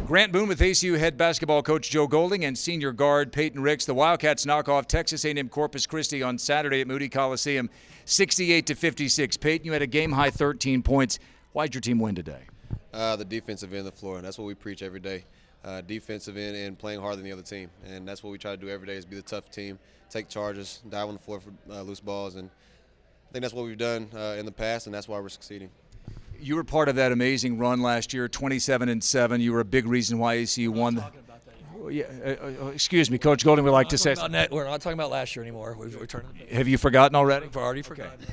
Grant Boone with ACU head basketball coach Joe Golding and senior guard Payten Ricks. The Wildcats knock off Texas A&M Corpus Christi on Saturday at Moody Coliseum, 68-56. Payten, you had a game-high 13 points. Why'd your team win today? The defensive end of the floor, and that's what we preach every day. Defensive end and playing harder than the other team, and that's what we try to do every day is be the tough team, take charges, dive on the floor for loose balls, and I think that's what we've done in the past, and that's why we're succeeding. You were part of that amazing run last year, 27-7. You were a big reason why ACU won. Excuse me, Coach Golding. We like to say we're not talking about last year anymore. We're turning. Have you forgotten already? We've already forgotten.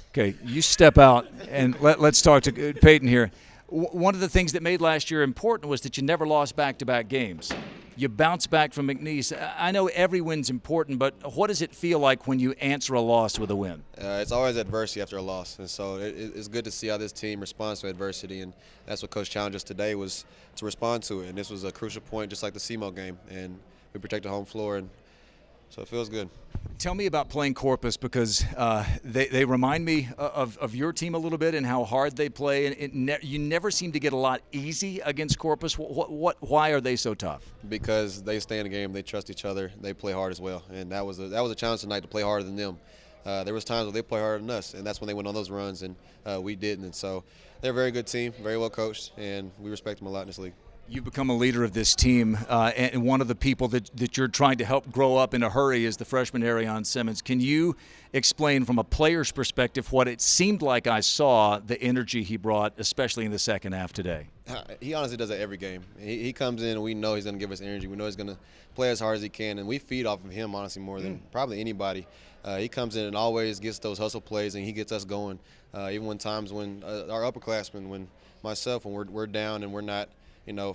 Okay, you step out and let's talk to Payten here. One of the things that made last year important was that you never lost back-to-back games. You bounced back from McNeese. I know every win's important, but what does it feel like when you answer a loss with a win? It's always adversity after a loss, and so it's good to see how this team responds to adversity, and that's what Coach challenged us today was to respond to it. And this was a crucial point, just like the SEMO game, and we protected home floor, and so it feels good. Tell me about playing Corpus because they remind me of your team a little bit and how hard they play. And you never seem to get a lot easy against Corpus. Why are they so tough? Because they stay in the game, they trust each other, they play hard as well, and that was a challenge tonight to play harder than them. There was times where they play harder than us, and that's when they went on those runs, and we didn't. And so they're a very good team, very well coached, and we respect them a lot in this league. You've become a leader of this team, and one of the people that you're trying to help grow up in a hurry is the freshman Arion Simmons. Can you explain from a player's perspective what it seemed like I saw, the energy he brought, especially in the second half today? He honestly does that every game. He comes in and we know he's going to give us energy. We know he's going to play as hard as he can, and we feed off of him honestly more than probably anybody. He comes in and always gets those hustle plays, and he gets us going. Even when times when our upperclassmen, when we're down and we're not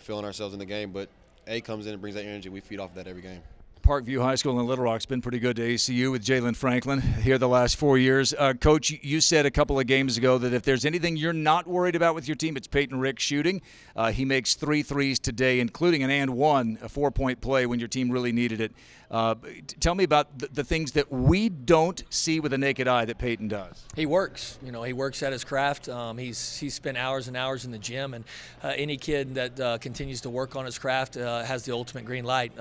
feeling ourselves in the game, but A comes in and brings that energy. We feed off of that every game. Parkview High School in Little Rock's been pretty good to ACU with Jalen Franklin here the last 4 years. Coach, you said a couple of games ago that if there's anything you're not worried about with your team, it's Payten Ricks shooting. He makes 3 threes today, including an and one, a 4-point play when your team really needed it. Tell me about the things that we don't see with the naked eye that Payten does. He works. He works at his craft. He's spent hours and hours in the gym, and any kid that continues to work on his craft has the ultimate green light,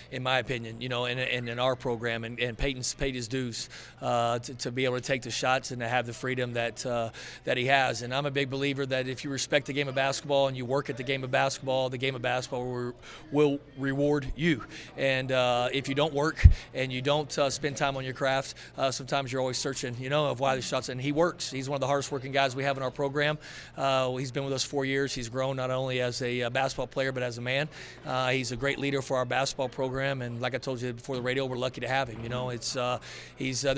in my opinion. And in our program, and Payton's paid his dues to be able to take the shots and to have the freedom that he has. And I'm a big believer that if you respect the game of basketball and you work at the game of basketball will reward you. And if you don't work and you don't spend time on your craft, sometimes you're always searching, of why the shots. And he works. He's one of the hardest working guys we have in our program. He's been with us 4 years. He's grown not only as a basketball player but as a man. He's a great leader for our basketball program, and like I told you before the radio, we're lucky to have him. There's going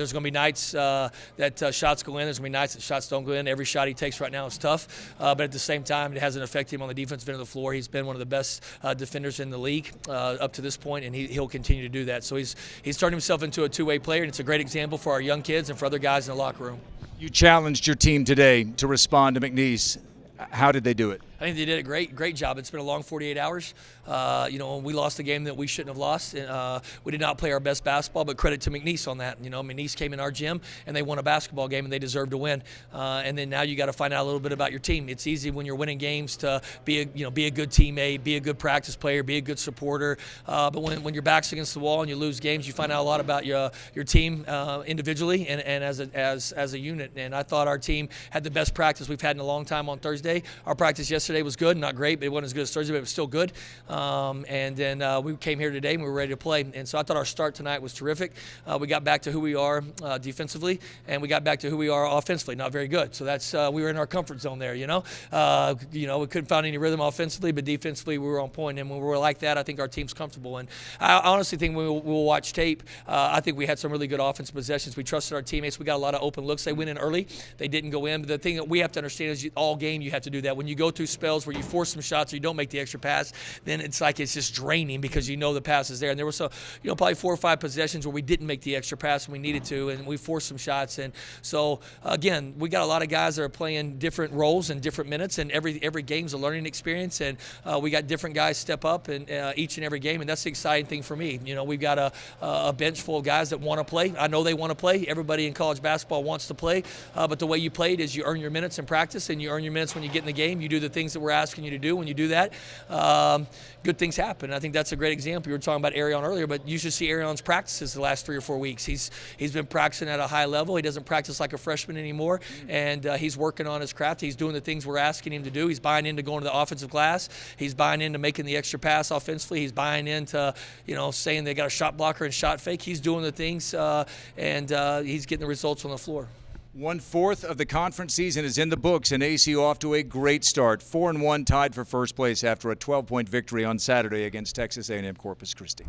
to be nights that shots go in. There's going to be nights that shots don't go in. Every shot he takes right now is tough, but at the same time, it hasn't affected him on the defensive end of the floor. He's been one of the best defenders in the league up to this point, and he'll continue to do that. So he's turned himself into a two-way player, and it's a great example for our young kids and for other guys in the locker room. You challenged your team today to respond to McNeese. How did they do it? I think they did a great job. It's been a long 48 hours. We lost a game that we shouldn't have lost. We did not play our best basketball, but credit to McNeese on that. McNeese came in our gym and they won a basketball game and they deserved to win. And then now you got to find out a little bit about your team. It's easy when you're winning games to be a good teammate, be a good practice player, be a good supporter. But when your back's against the wall and you lose games, you find out a lot about your team individually and as a unit. And I thought our team had the best practice we've had in a long time on Thursday. Our practice yesterday was good, not great, but it wasn't as good as Thursday, but it was still good. And then we came here today and we were ready to play. And so I thought our start tonight was terrific. We got back to who we are defensively, and we got back to who we are offensively. Not very good. So that's we were in our comfort zone there. We couldn't find any rhythm offensively, but defensively we were on point. And when we were like that, I think our team's comfortable. And I honestly think when we'll watch tape, I think we had some really good offensive possessions. We trusted our teammates. We got a lot of open looks. They went in early. They didn't go in. But the thing that we have to understand is all game you have to do that. When you go through spells where you force some shots or you don't make the extra pass, then it's like it's just draining because the pass is there. And there was probably 4 or 5 possessions where we didn't make the extra pass and we needed to, and we forced some shots. And so again, we got a lot of guys that are playing different roles and different minutes, and every game's a learning experience, and we got different guys step up in each and every game, and that's the exciting thing for me. We've got a bench full of guys that want to play. I know they want to play. Everybody in college basketball wants to play, but the way you play it is you earn your minutes in practice and you earn your minutes when you get in the game. You do the things things that we're asking you to do. When you do that, good things happen. And I think that's a great example. You were talking about Arion earlier, but you should see Arion's practices the last 3 or 4 weeks. He's been practicing at a high level. He doesn't practice like a freshman anymore, and he's working on his craft. He's doing the things we're asking him to do. He's buying into going to the offensive glass. He's buying into making the extra pass offensively. He's buying into, saying they got a shot blocker and shot fake. He's doing the things, and he's getting the results on the floor. 1/4 of the conference season is in the books, and ACU off to a great start. 4-1, tied for first place after a 12-point victory on Saturday against Texas A&M Corpus Christi.